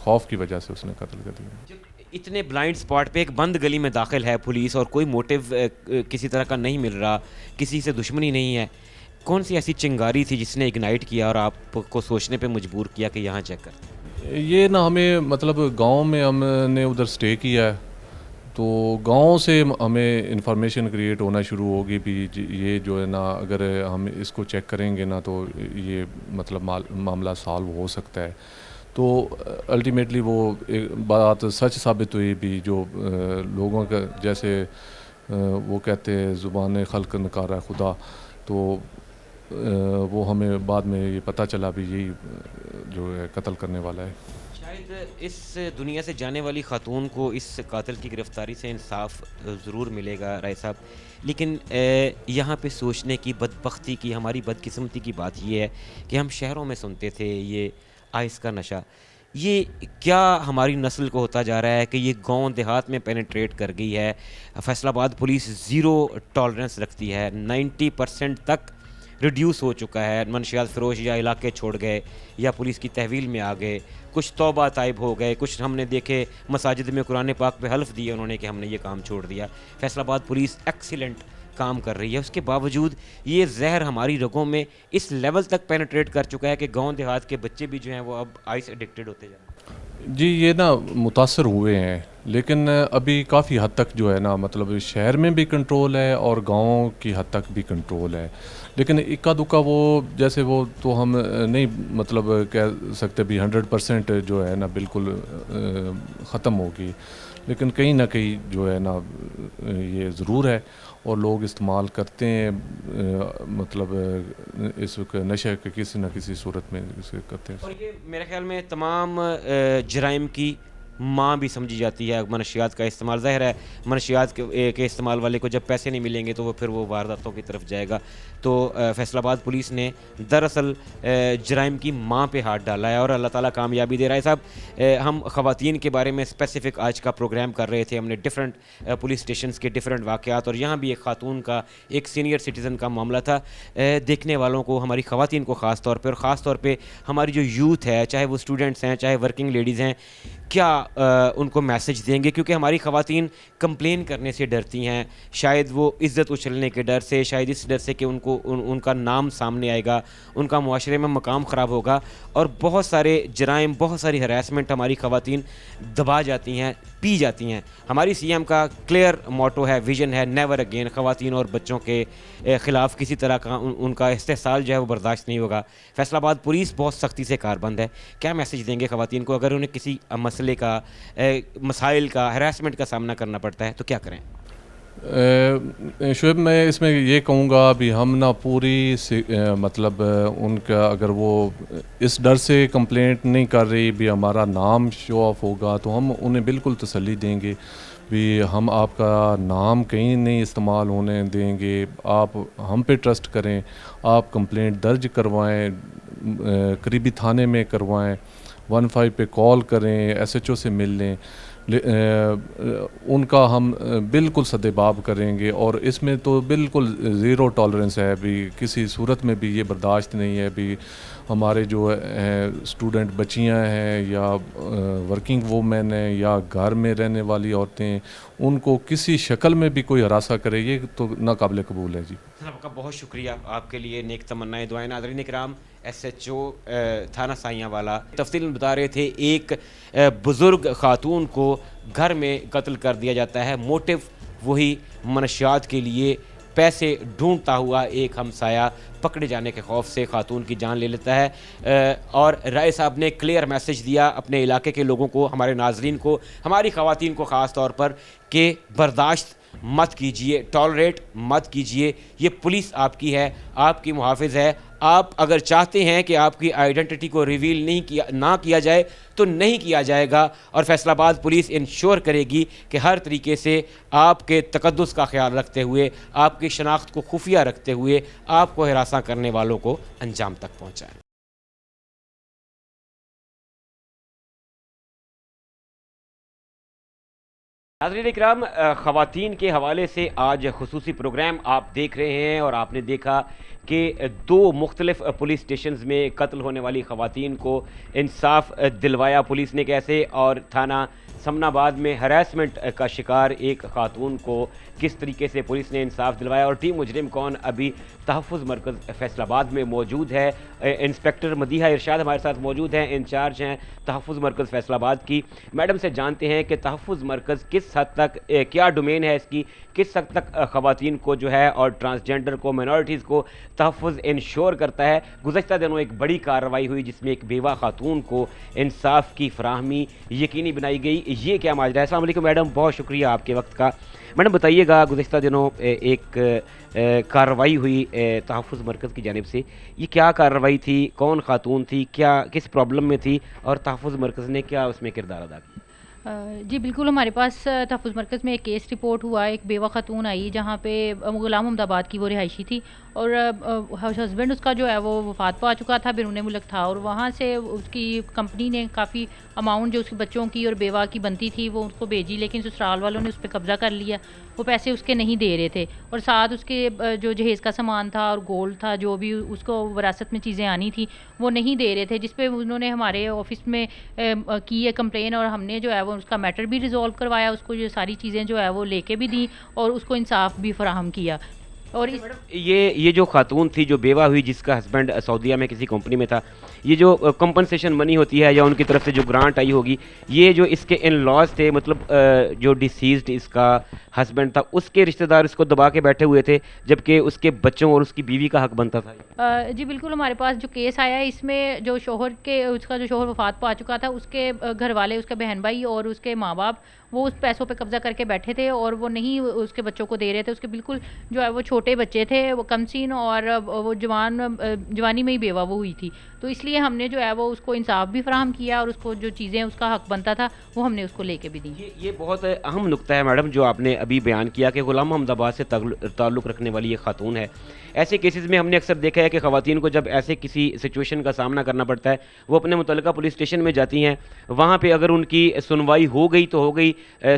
خوف کی وجہ سے اس نے قتل کر دیا. اتنے بلائنڈ سپاٹ پہ ایک بند گلی میں داخل ہے پولیس اور کوئی موٹیو کسی طرح کا نہیں مل رہا, کسی سے دشمنی نہیں ہے, کون سی ایسی چنگاری تھی جس نے اگنائٹ کیا اور آپ کو سوچنے پہ مجبور کیا کہ یہاں چیک کرتے؟ یہ نا ہمیں مطلب گاؤں میں ہم نے ادھر سٹے کیا ہے, تو گاؤں سے ہمیں انفارمیشن کریٹ ہونا شروع ہوگی بھی یہ جو ہے نا اگر ہم اس کو چیک کریں گے نا تو یہ مطلب معاملہ سالو ہو سکتا ہے. تو الٹیمیٹلی وہ ایک بات سچ ثابت ہوئی بھی, جو لوگوں کا جیسے وہ کہتے ہیں زبان خلق نکارا خدا, تو وہ ہمیں بعد میں یہ پتہ چلا بھی یہی جو ہے قتل کرنے والا ہے. شاید اس دنیا سے جانے والی خاتون کو اس قاتل کی گرفتاری سے انصاف ضرور ملے گا رائے صاحب، لیکن یہاں پہ سوچنے کی، بدبختی کی، ہماری بدقسمتی کی بات یہ ہے کہ ہم شہروں میں سنتے تھے یہ آئس کا نشہ، یہ کیا ہماری نسل کو ہوتا جا رہا ہے کہ یہ گاؤں دیہات میں پینیٹریٹ کر گئی ہے. فیصل آباد پولیس زیرو ٹالرنس رکھتی ہے، 90% تک ریڈیوس ہو چکا ہے. منشیات فروش یا علاقے چھوڑ گئے یا پولیس کی تحویل میں آ گئے، کچھ توبہ طائب ہو گئے، کچھ ہم نے دیکھے مساجد میں قرآن پاک پہ حلف دیے انہوں نے کہ ہم نے یہ کام چھوڑ دیا. فیصل آباد پولیس ایکسیلنٹ کام کر رہی ہے، اس کے باوجود یہ زہر ہماری رگوں میں اس لیول تک پینیٹریٹ کر چکا ہے کہ گاؤں دیہات کے بچے بھی جو ہیں وہ اب آئس ایڈکٹڈ ہوتے جا رہے ہیں. جی یہ نا متاثر ہوئے ہیں، لیکن ابھی کافی حد تک جو ہے نا مطلب شہر میں بھی کنٹرول ہے اور گاؤں کی حد تک بھی کنٹرول ہے، لیکن اکا دکا وہ جیسے وہ تو ہم نہیں مطلب کہہ سکتے بھی 100% جو ہے نا بالکل ختم ہوگی، لیکن کہیں نہ کہیں جو ہے نا یہ ضرور ہے اور لوگ استعمال کرتے ہیں، مطلب اس نشے کے کسی نہ کسی صورت میں اسے کرتے ہیں. اور یہ میرے خیال میں تمام جرائم کی ماں بھی سمجھی جاتی ہے منشیات کا استعمال. ظاہر ہے منشیات کے استعمال والے کو جب پیسے نہیں ملیں گے تو وہ پھر وہ وارداتوں کی طرف جائے گا. تو فیصل آباد پولیس نے دراصل جرائم کی ماں پہ ہاتھ ڈالا ہے اور اللہ تعالیٰ کامیابی دے رہا ہے. صاحب ہم خواتین کے بارے میں اسپیسیفک آج کا پروگرام کر رہے تھے، ہم نے ڈفرینٹ پولیس اسٹیشنز کے ڈفرینٹ واقعات، اور یہاں بھی ایک خاتون کا، ایک سینئر سٹیزن کا معاملہ تھا. دیکھنے والوں کو، ہماری خواتین کو خاص طور پہ، اور خاص طور پہ ہماری جو یوتھ ہے، چاہے وہ اسٹوڈنٹس ہیں چاہے ورکنگ لیڈیز ہیں، کیا ان کو میسج دیں گے؟ کیونکہ ہماری خواتین کمپلین کرنے سے ڈرتی ہیں، شاید وہ عزت اچھلنے کے ڈر سے، شاید اس ڈر سے کہ ان کا نام سامنے آئے گا، ان کا معاشرے میں مقام خراب ہوگا، اور بہت سارے جرائم، بہت ساری ہراسمنٹ ہماری خواتین دبا جاتی ہیں، پی جاتی ہیں. ہماری سی ایم کا کلیئر موٹو ہے، ویژن ہے، نیور اگین. خواتین اور بچوں کے خلاف کسی طرح کا ان کا استحصال جو ہے وہ برداشت نہیں ہوگا. فیصل آباد پولیس بہت سختی سے کاربند ہے. کیا میسج دیں گے خواتین کو اگر انہیں کسی مسئلے کا، مسائل کا، ہراسمنٹ کا سامنا کرنا پڑتا ہے تو کیا کریں؟ شعیب میں اس میں یہ کہوں گا بھی ہم نا پوری مطلب ان کا اگر وہ اس ڈر سے کمپلینٹ نہیں کر رہی بھی ہمارا نام شو آف ہوگا تو ہم انہیں بالکل تسلی دیں گے بھی ہم آپ کا نام کہیں نہیں استعمال ہونے دیں گے، آپ ہم پہ ٹرسٹ کریں، آپ کمپلینٹ درج کروائیں، قریبی تھانے میں کروائیں، 15 پہ کال کریں، SHO سے مل لیں، ان کا ہم بالکل سدباب کریں گے. اور اس میں تو بالکل زیرو ٹالرنس ہے، بھی کسی صورت میں بھی یہ برداشت نہیں ہے بھی ہمارے جو اسٹوڈنٹ بچیاں ہیں یا ورکنگ وومین ہیں یا گھر میں رہنے والی عورتیں، ان کو کسی شکل میں بھی کوئی ہراساں کرے، یہ تو ناقابل قبول ہے. جی آپ کا بہت شکریہ، آپ کے لیے نیک تمنائیں، دعائیں. ناظرین اکرام، SHO تھانہ سائیاں والا تفصیل بتا رہے تھے. ایک بزرگ خاتون کو گھر میں قتل کر دیا جاتا ہے، موٹو وہی منشیات کے لیے پیسے ڈھونڈتا ہوا ایک ہمسایہ پکڑے جانے کے خوف سے خاتون کی جان لے لیتا ہے. اور رائے صاحب نے کلیئر میسج دیا اپنے علاقے کے لوگوں کو، ہمارے ناظرین کو، ہماری خواتین کو خاص طور پر، کہ برداشت مت کیجئے، ٹالریٹ مت کیجئے. یہ پولیس آپ کی ہے، آپ کی محافظ ہے. آپ اگر چاہتے ہیں کہ آپ کی آئیڈینٹی کو ریویل نہ کیا جائے تو نہیں کیا جائے گا، اور فیصل آباد پولیس انشور کرے گی کہ ہر طریقے سے آپ کے تقدس کا خیال رکھتے ہوئے، آپ کی شناخت کو خفیہ رکھتے ہوئے، آپ کو ہراساں کرنے والوں کو انجام تک پہنچائیں. ناظرین اکرام، خواتین کے حوالے سے آج خصوصی پروگرام آپ دیکھ رہے ہیں، اور آپ نے دیکھا کہ 2 مختلف پولیس اسٹیشنز میں قتل ہونے والی خواتین کو انصاف دلوایا پولیس نے کیسے، اور تھانہ سمن آباد میں ہراسمنٹ کا شکار ایک خاتون کو کس طریقے سے پولیس نے انصاف دلوایا. اور ٹیم مجرم کون ابھی تحفظ مرکز فیصل آباد میں موجود ہے. انسپیکٹر مدیحہ ارشاد ہمارے ساتھ موجود ہیں، انچارج ہیں تحفظ مرکز فیصل آباد کی. میڈم سے جانتے ہیں کہ تحفظ مرکز کس کس حد تک کیا ڈومین ہے اس کی, کس حد تک خواتین کو جو ہے اور ٹرانسجینڈر کو, مائنورٹیز کو تحفظ انشور کرتا ہے. گزشتہ دنوں ایک بڑی کارروائی ہوئی جس میں ایک بیوہ خاتون کو انصاف کی فراہمی یقینی بنائی گئی. یہ کیا ماجرا ہے؟ السلام علیکم میڈم, بہت شکریہ آپ کے وقت کا. میڈم بتائیے گا, گزشتہ دنوں ایک کارروائی ہوئی تحفظ مرکز کی جانب سے, یہ کیا کارروائی تھی, کون خاتون تھی, کیا کس پرابلم میں تھی, اور تحفظ مرکز نے کیا اس میں کردار ادا کیا؟ جی بالکل, ہمارے پاس تحفظ مرکز میں ایک کیس رپورٹ ہوا. ایک بیوہ خاتون آئی جہاں پہ غلام محمد آباد کی وہ رہائشی تھی, اور ہسبینڈ اس کا جو ہے وہ وفات پا چکا تھا, بیرون ملک تھا, اور وہاں سے اس کی کمپنی نے کافی اماؤنٹ جو اس کے بچوں کی اور بیوہ کی بنتی تھی وہ اس کو بھیجی, لیکن سسرال والوں نے اس پہ قبضہ کر لیا. وہ پیسے اس کے نہیں دے رہے تھے, اور ساتھ اس کے جو جہیز کا سامان تھا اور گولڈ تھا, جو بھی اس کو وراثت میں چیزیں آنی تھی وہ نہیں دے رہے تھے, جس پہ انہوں نے ہمارے آفس میں کی ہے کمپلین, اور ہم نے جو ہے وہ اس کا میٹر بھی ریزولو کروایا, اس کو یہ ساری چیزیں جو ہے وہ لے کے بھی دیں اور اس کو انصاف بھی فراہم کیا. اور یہ جو خاتون تھی جو بیوہ ہوئی جس کا ہسبینڈ سعودیہ میں کسی کمپنی میں تھا, یہ جو کمپنسیشن منی ہوتی ہے یا ان کی طرف سے جو گرانٹ آئی ہوگی, یہ جو اس کے ان لاز تھے, مطلب جو ڈیسیزڈ اس کا ہسبینڈ تھا اس کے رشتہ دار اس کو دبا کے بیٹھے ہوئے تھے, جبکہ اس کے بچوں اور اس کی بیوی کا حق بنتا تھا. جی بالکل, ہمارے پاس جو کیس آیا ہے اس میں جو اس کا جو شوہر وفات پا چکا تھا, اس کے گھر والے, اس کے بہن بھائی اور اس کے ماں باپ وہ اس پیسوں پہ قبضہ کر کے بیٹھے تھے, اور وہ نہیں اس کے بچوں کو دے رہے تھے. اس کے بالکل جو ہے وہ چھوٹے بچے تھے, وہ کم سین, اور وہ جوانی میں ہی بیوہ وہ ہوئی تھی. تو اس لیے ہم نے جو ہے وہ اس کو انصاف بھی فراہم کیا, اور اس کو جو چیزیں اس کا حق بنتا تھا وہ ہم نے اس کو لے کے بھی دی. یہ بہت اہم نقطہ ہے میڈم جو آپ نے ابھی بیان کیا کہ غلام محمد آباد سے تعلق رکھنے والی یہ خاتون ہے. ایسے کیسز میں ہم نے اکثر دیکھا ہے کہ خواتین کو جب ایسے کسی سچویشن کا سامنا کرنا پڑتا ہے, وہ اپنے متعلقہ پولیس اسٹیشن میں جاتی ہیں, وہاں پہ اگر ان کی سنوائی ہو گئی تو ہو گئی,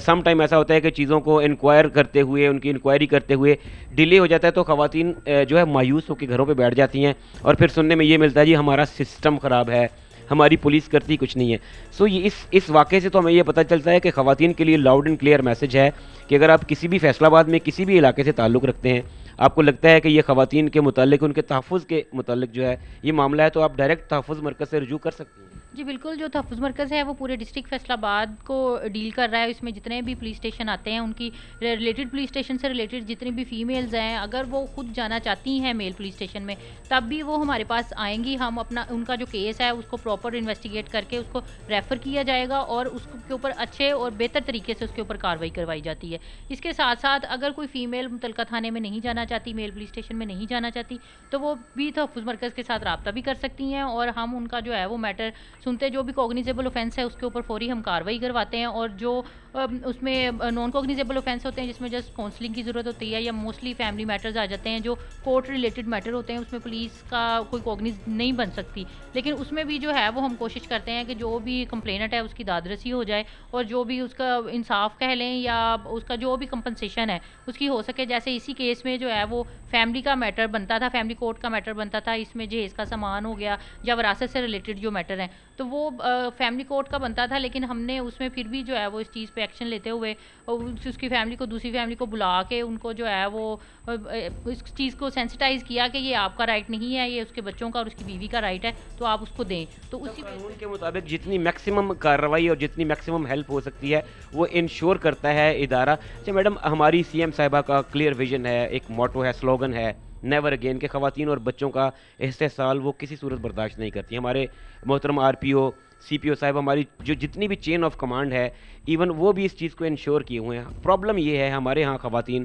سم ٹائم ایسا ہوتا ہے کہ چیزوں کو انکوائر کرتے ہوئے, ان کی انکوائری کرتے ہوئے ڈیلے ہو جاتا ہے, تو خواتین جو ہے مایوس ہو کے گھروں پہ بیٹھ جاتی ہیں, اور پھر سننے میں یہ ملتا ہے جی ہمارا سسٹم خراب ہے, ہماری پولیس کرتی کچھ نہیں ہے. سو یہ اس واقعے سے تو ہمیں یہ پتہ چلتا ہے کہ خواتین کے لیے لاؤڈ اینڈ کلیئر میسج ہے کہ اگر آپ کسی بھی فیصل آباد میں کسی بھی علاقے سے تعلق رکھتے ہیں, آپ کو لگتا ہے کہ یہ خواتین کے متعلق, ان کے تحفظ کے متعلق جو ہے یہ معاملہ ہے, تو آپ ڈائریکٹ تحفظ مرکز سے رجوع کر سکتے ہیں. جی بالکل, جو تحفظ مرکز ہے وہ پورے ڈسٹرکٹ فیصل آباد کو ڈیل کر رہا ہے. اس میں جتنے بھی پولیس اسٹیشن آتے ہیں, ان کی ریلیٹڈ پولیس اسٹیشن سے ریلیٹڈ جتنی بھی فیمیلز ہیں, اگر وہ خود جانا چاہتی ہیں میل پولیس اسٹیشن میں, تب بھی وہ ہمارے پاس آئیں گی. ہم ان کا جو کیس ہے اس کو پراپر انویسٹیگیٹ کر کے اس کو ریفر کیا جائے گا, اور اس کے اوپر اچھے اور بہتر طریقے سے اس کے اوپر کارروائی کروائی جاتی ہے. اس کے ساتھ ساتھ اگر کوئی فیمیل متعلقہ تھانے میں نہیں جانا چاہتی, میل پولیس اسٹیشن میں نہیں جانا چاہتی, تو وہ بھی تحفظ مرکز کے ساتھ رابطہ بھی کر سکتی ہیں, اور ہم ان کا جو ہے وہ میٹر سنتے, جو بھی کوگنیزیبل اوفینس ہے اس کے اوپر فوری ہم کارروائی کرواتے ہیں. اور جو اس میں نان کوگنیزیبل اوفینس ہوتے ہیں جس میں جسٹ کاؤنسلنگ کی ضرورت ہوتی ہے, یا موسٹلی فیملی میٹرز آ جاتے ہیں جو کورٹ ریلیٹڈ میٹر ہوتے ہیں, اس میں پولیس کا کوئی کوگنیز نہیں بن سکتی, لیکن اس میں بھی جو ہے وہ ہم کوشش کرتے ہیں کہ جو بھی کمپلینٹ ہے اس کی داد رسی ہو جائے, اور جو بھی اس کا انصاف کہہ لیں یا اس کا جو بھی کمپنسیشن ہے اس کی ہو سکے. جیسے اسی کیس میں جو ہے وہ فیملی کا میٹر بنتا تھا, فیملی کورٹ کا میٹر بنتا تھا, اس میں جہیز کا سامان ہو گیا یا وراثت سے ریلیٹڈ جو میٹر ہیں, تو وہ فیملی کورٹ کا بنتا تھا, لیکن ہم نے اس میں پھر بھی جو ہے وہ اس چیز پہ ایکشن لیتے ہوئے اس کی فیملی کو, دوسری فیملی کو بلا کے ان کو جو ہے وہ اس چیز کو سینسٹائز کیا کہ یہ آپ کا رائٹ نہیں ہے, یہ اس کے بچوں کا اور اس کی بیوی کا رائٹ ہے, تو آپ اس کو دیں. تو اسی قانون کے مطابق جتنی میکسیمم کارروائی اور جتنی میکسیمم ہیلپ ہو سکتی ہے وہ انشور کرتا ہے ادارہ. اچھا میڈم, ہماری سی ایم صاحبہ کا کلیئر ویژن ہے, ایک موٹو ہے, سلوگن ہے, نیور اگین, کہ خواتین اور بچوں کا استحصال وہ کسی صورت برداشت نہیں کرتی. ہمارے محترم آر پی او, سی پی او صاحب, ہماری جو جتنی بھی چین آف کمانڈ ہے, ایون وہ بھی اس چیز کو انشور کیے ہوئے ہیں. پرابلم یہ ہے ہمارے ہاں خواتین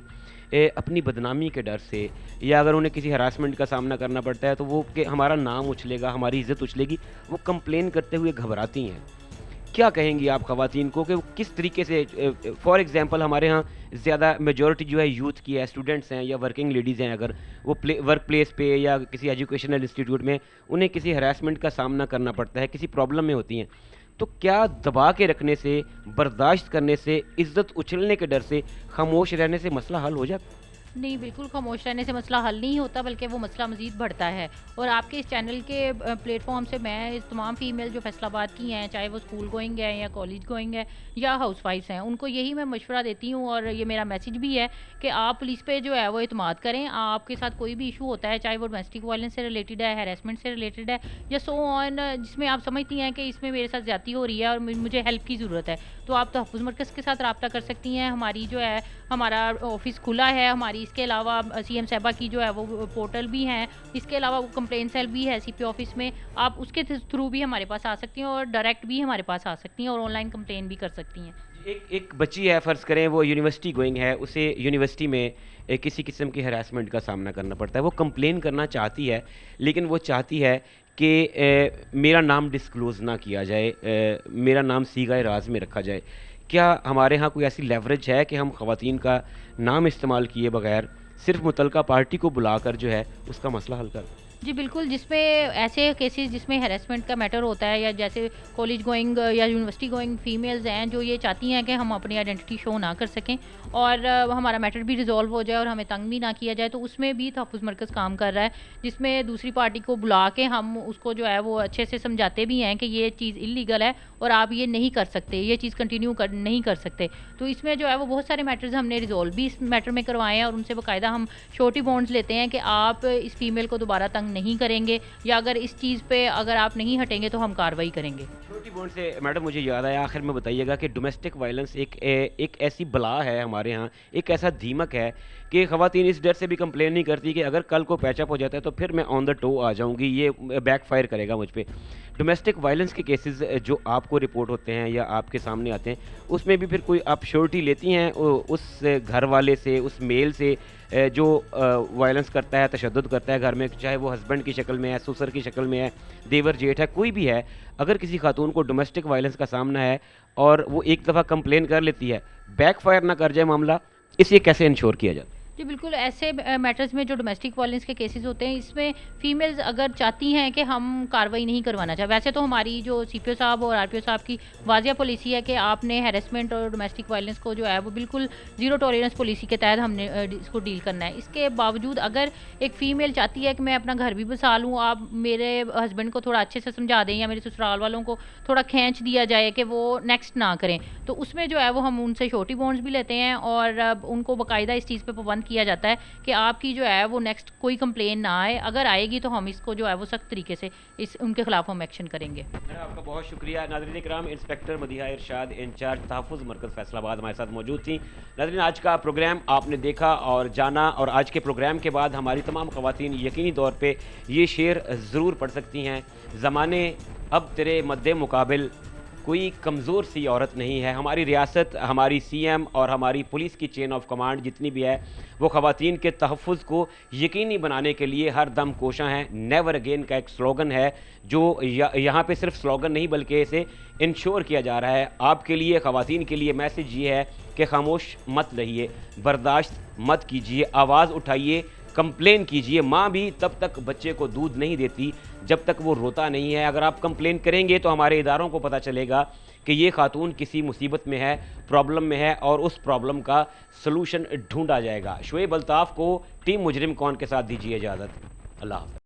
اپنی بدنامی کے ڈر سے, یا اگر انہیں کسی ہراسمنٹ کا سامنا کرنا پڑتا ہے تو وہ کہ ہمارا نام اچھلے گا, ہماری عزت اچھلے گی, وہ کمپلین کرتے ہوئے گھبراتی ہیں. کیا کہیں گی آپ خواتین کو کہ کس طریقے سے, فار ایگزامپل ہمارے ہاں زیادہ میجورٹی جو ہے یوتھ کی ہے, اسٹوڈنٹس ہیں یا ورکنگ لیڈیز ہیں, اگر وہ ورک پلیس پہ یا کسی ایجوکیشنل انسٹیٹیوٹ میں انہیں کسی ہراسمنٹ کا سامنا کرنا پڑتا ہے, کسی پرابلم میں ہوتی ہیں, تو کیا دبا کے رکھنے سے, برداشت کرنے سے, عزت اچھلنے کے ڈر سے, خاموش رہنے سے مسئلہ حل ہو جاتا ہے؟ नहीं, बिल्कुल खामोश रहने से मसला हल नहीं होता, बल्कि वो मसला मज़ीद बढ़ता है। और आपके इस चैनल के प्लेटफॉर्म से मैं इस तमाम फ़ीमेल जो फैसलाबाद की हैं, चाहे वो स्कूल गोइंग है या कॉलेज गोइंग है या हाउसवाइफ्स हैं, उनको यही मैं मशवरा देती हूँ और ये मेरा मैसेज भी है कि आप पुलिस पे जो है वो इत्माद करें। आपके साथ कोई भी इशू होता है, चाहे वो डोमेस्टिक वायलेंस से रिलेटेड है, हैरेसमेंट से रिलेटेड है या सो ऑन, जिसमें आप समझती हैं कि इसमें मेरे साथ ज़्यादती हो रही है और मुझे हेल्प की ज़रूरत है, तो आप तहफ़्फ़ुज़ मरकज़ के साथ रब्ता कर सकती हैं। हमारी जो है हमारा ऑफिस खुला है, हमारी इसके अलावा सीएम साहिबा की जो है वो पोर्टल भी हैं, इसके अलावा वो कंप्लेंट सेल भी है सीपी ऑफिस में, आप उसके थ्रू भी हमारे पास आ सकती हैं और डायरेक्ट भी हमारे पास आ सकती हैं और ऑनलाइन कंप्लेन भी कर सकती हैं। एक बच्ची है, फ़र्ज़ करें वो यूनिवर्सिटी गोइंग है, उसे यूनिवर्सिटी में किसी किस्म की हरासमेंट का सामना करना पड़ता है, वो कंप्लेन करना चाहती है, लेकिन वो चाहती है कि मेरा नाम डिस्क्लोज़ ना किया जाए, मेरा नाम सीगाए राज में रखा जाए। क्या हमारे यहाँ कोई ऐसी लेवरेज है कि हम ख़वातीन का नाम इस्तेमाल किए बगैर सिर्फ मुतलका पार्टी को बुलाकर जो है उसका मसला हल कर? जी बिल्कुल, जिसमें ऐसे केसेस जिसमें हैरेसमेंट का मैटर होता है या जैसे कॉलेज गोइंग या यूनिवर्सिटी गोइंग फीमेल्स हैं जो ये चाहती हैं कि हम अपनी आइडेंटिटी शो ना कर सकें और हमारा मैटर भी रिजॉल्व हो जाए और हमें तंग भी ना किया जाए, तो उसमें भी तहफ़्फ़ुज़ मरकज़ काम कर रहा है, जिसमें दूसरी पार्टी को बुला के हम उसको जो है वो अच्छे से समझाते भी हैं कि ये चीज़ इल्लीगल है और आप ये नहीं कर सकते, ये चीज़ कंटिन्यू नहीं कर सकते। तो इसमें जो है वो बहुत सारे मैटर्स हमने रिजॉल्व भी इस मैटर में करवाए हैं और उनसे बाकायदा हम श्योरिटी बॉन्ड्स लेते हैं कि आप इस फीमेल को दोबारा तंग नहीं करेंगे या अगर इस चीज़ पे अगर आप नहीं हटेंगे तो हम कार्रवाई करेंगे। छोटी बॉन्ड से मैडम मुझे याद आया, आखिर में बताइएगा कि डोमेस्टिक वायलेंस एक ऐसी बला है हमारे यहाँ, एक ऐसा दीमक है कि ख़वातीन इस डर से भी कंप्लेन नहीं करती कि अगर कल को पैचअप हो जाता है तो फिर मैं ऑन द टो आ जाऊँगी, ये बैकफायर करेगा मुझ पर। डोमेस्टिक वायलेंस के केसेस जो आपको रिपोर्ट होते हैं या आपके सामने आते हैं, उसमें भी फिर कोई आप श्योरिटी लेती हैं उस घर वाले से, उस मेल से जो वायलेंस करता है, तशद्दुद करता है घर में, चाहे वो हस्बैंड की शक्ल में है, ससुर की शक्ल में है, देवर जेठ है, कोई भी है, अगर किसी खातून को डोमेस्टिक वायलेंस का सामना है और वो एक दफ़ा कंप्लेन कर लेती है, बैकफायर ना कर जाए मामला, इसे कैसे इंश्योर किया जाए? जी बिल्कुल, ऐसे मैटर्स में जो डोमेस्टिक वायलेंस के केसेस होते हैं, इसमें फ़ीमेल्स अगर चाहती हैं कि हम कार्रवाई नहीं करवाना चाहें, वैसे तो हमारी जो सीपीओ साहब और आरपीओ साहब की वाज़िया पॉलिसी है कि आपने हैरेसमेंट और डोमेस्टिक वायलेंस को जो है वो बिल्कुल ज़ीरो टॉलरेंस पॉलिसी के तहत हमने इसको डील करना है। इसके बावजूद अगर एक फ़ीमेल चाहती है कि मैं अपना घर भी बसा लूँ, आप मेरे हस्बैंड को थोड़ा अच्छे से समझा दें या मेरे ससुराल वालों को थोड़ा खींच दिया जाए कि वो नेक्स्ट ना करें, तो उसमें जो है वो हम उनसे श्योरिटी बॉन्ड्स भी लेते हैं और उनको बाकायदा इस चीज़ पर पाबंद किया जाता है कि आपकी जो है वो नेक्स्ट कोई कंप्लेन ना आए, अगर आएगी तो हम इसको जो है वो सख्त तरीके से उनके खिलाफ हम एक्शन करेंगे। आपका बहुत शुक्रिया। नाज़रीन इकराम, इंस्पेक्टर मदीहा इरशाद इंचार्ज तहफ़्फ़ुज़ मरकज़ फैसलाबाद हमारे साथ मौजूद थी। नाज़रीन, आज का प्रोग्राम आपने देखा और जाना, और आज के प्रोग्राम के बाद हमारी तमाम ख़वातीन यकीनी तौर पर ये शेर ज़रूर पढ़ सकती हैं, ज़माने अब तेरे मद्दे मुकाबिल कोई कमज़ोर सी औरत नहीं है। हमारी रियासत, हमारी सीएम और हमारी पुलिस की चेन ऑफ कमांड जितनी भी है, वो ख़वातीन के तहफ़्फ़ुज़ को यकीनी बनाने के लिए हर दम कोशां हैं। नेवर अगेन का एक स्लोगन है जो यहाँ पे सिर्फ स्लोगन नहीं बल्कि इसे इंश्योर किया जा रहा है। आपके लिए, ख़वातीन के लिए मैसेज ये है कि खामोश मत रहिए, बर्दाश्त मत कीजिए, आवाज़ उठाइए, कंप्लेन कीजिए। माँ भी तब तक बच्चे को दूध नहीं देती जब तक वो रोता नहीं है। अगर आप कंप्लेन करेंगे तो हमारे इदारों को पता चलेगा कि ये खातून किसी मुसीबत में है, प्रॉब्लम में है, और उस प्रॉब्लम का सलूशन ढूंढा जाएगा। शुएब अल्ताफ़ को टीम मुजरिम कौन के साथ दीजिए इजाज़त। अल्लाह हाफ़िज़।